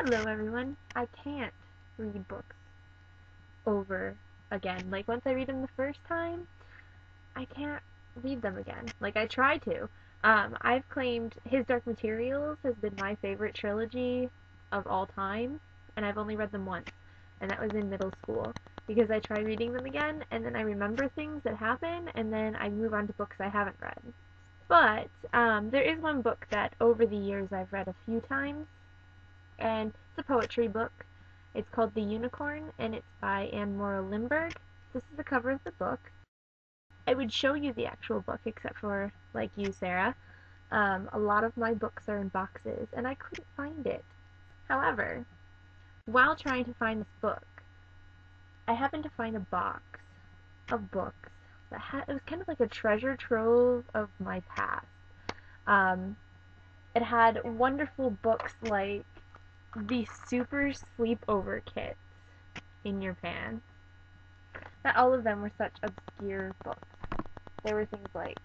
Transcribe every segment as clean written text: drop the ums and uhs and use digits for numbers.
Hello everyone. I can't read books over again. Like once I read them the first time, I can't read them again. Like I try to. I've claimed His Dark Materials has been my favorite trilogy of all time, and I've only read them once, and that was in middle school. Because I try reading them again, and then I remember things that happen, and then I move on to books I haven't read. But there is one book that over the years I've read a few times, and it's a poetry book. It's called The Unicorn, and it's by Anne Morrow Lindbergh. This is the cover of the book. I would show you the actual book, except for, like you, Sarah. A lot of my books are in boxes, and I couldn't find it. However, while trying to find this book, I happened to find a box of books that it was kind of like a treasure trove of my past. It had wonderful books like the Super Sleepover Kits in your pan. Not all of them were such obscure books. There were things like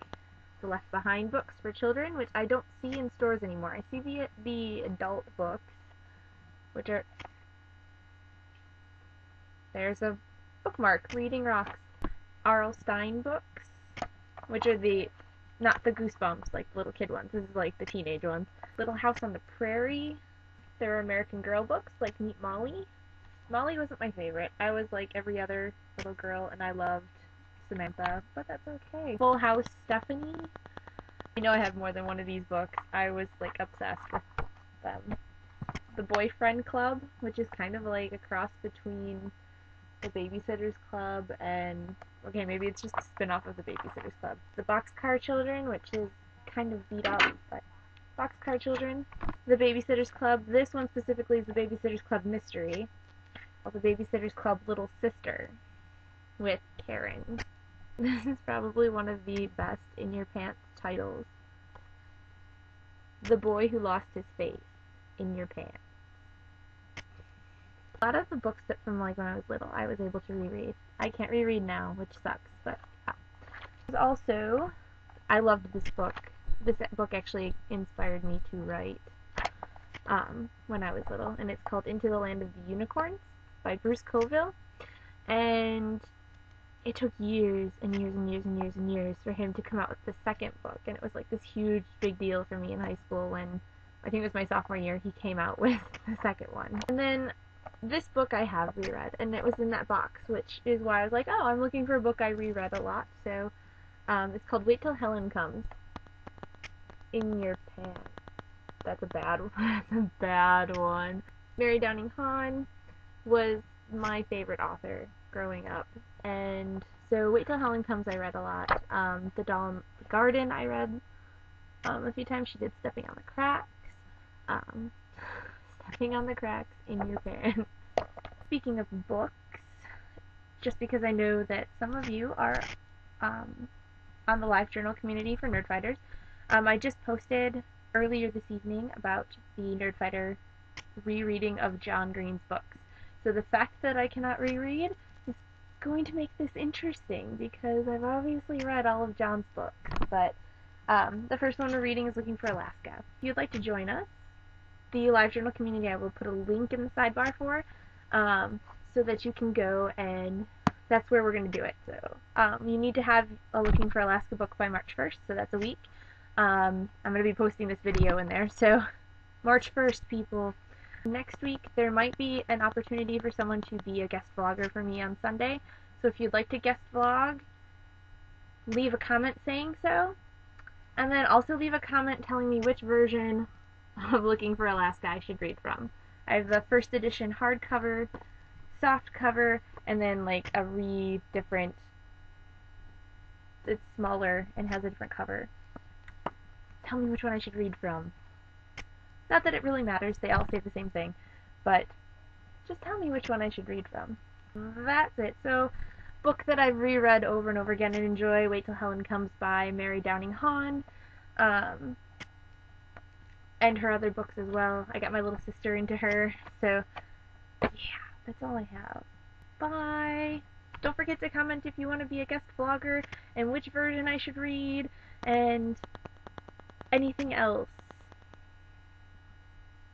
the Left Behind books for children, which I don't see in stores anymore. I see the adult books, which are... There's a bookmark, Reading Rocks. R.L. Stine books, which are not the Goosebumps, like the little kid ones. This is like the teenage ones. Little House on the Prairie. There are American Girl books, like Meet Molly. Molly wasn't my favorite. I was like every other little girl, and I loved Samantha, but that's okay. Full House Stephanie. I know I have more than one of these books. I was like obsessed with them. The Boyfriend Club, which is kind of like a cross between the Babysitter's Club and... Okay, maybe it's just a spin-off of the Babysitter's Club. The Boxcar Children, which is kind of beat up, but... Boxcar Children. The Babysitter's Club. This one specifically is the Babysitter's Club Mystery. Or the Babysitter's Club Little Sister with Karen. This is probably one of the best in your pants titles. The Boy Who Lost His Face in Your Pants. A lot of the books that from like when I was little I was able to reread. I can't reread now, which sucks, but yeah. Also, I loved this book. This book actually inspired me to write when I was little, and it's called Into the Land of the Unicorns by Bruce Coville. And it took years and years and years and years and years for him to come out with the second book, and it was like this huge big deal for me in high school when, I think it was my sophomore year, he came out with the second one. And then this book I have reread, and it was in that box, which is why I was like, oh, I'm looking for a book I reread a lot. So it's called Wait Till Helen Comes. In Your Pants. That's a bad one. That's a bad one. Mary Downing Hahn was my favorite author growing up, and so Wait Till Helen Comes I read a lot. The Doll in the Garden I read a few times. She did Stepping on the Cracks. Stepping on the Cracks in Your Pants. Speaking of books, just because I know that some of you are on the Livejournal community for Nerdfighters, I just posted earlier this evening about the Nerdfighter rereading of John Green's books. So the fact that I cannot reread is going to make this interesting, because I've obviously read all of John's books, but the first one we're reading is Looking for Alaska. If you'd like to join us, the Livejournal community, I will put a link in the sidebar for, so that you can go, and that's where we're going to do it. So you need to have a Looking for Alaska book by March 1st, so that's a week. I'm going to be posting this video in there, so March 1st, people. Next week, there might be an opportunity for someone to be a guest vlogger for me on Sunday, so if you'd like to guest vlog, leave a comment saying so, and then also leave a comment telling me which version of Looking for Alaska I should read from. I have the first edition hardcover, soft cover, and then like a different, it's smaller and has a different cover. Tell me which one I should read from. Not that it really matters, they all say the same thing, but just tell me which one I should read from. That's it. So, book that I've reread over and over again and enjoy, Wait Till Helen Comes by Mary Downing Hahn, and her other books as well. I got my little sister into her, so yeah, that's all I have. Bye! Don't forget to comment if you want to be a guest vlogger, and which version I should read, and anything else.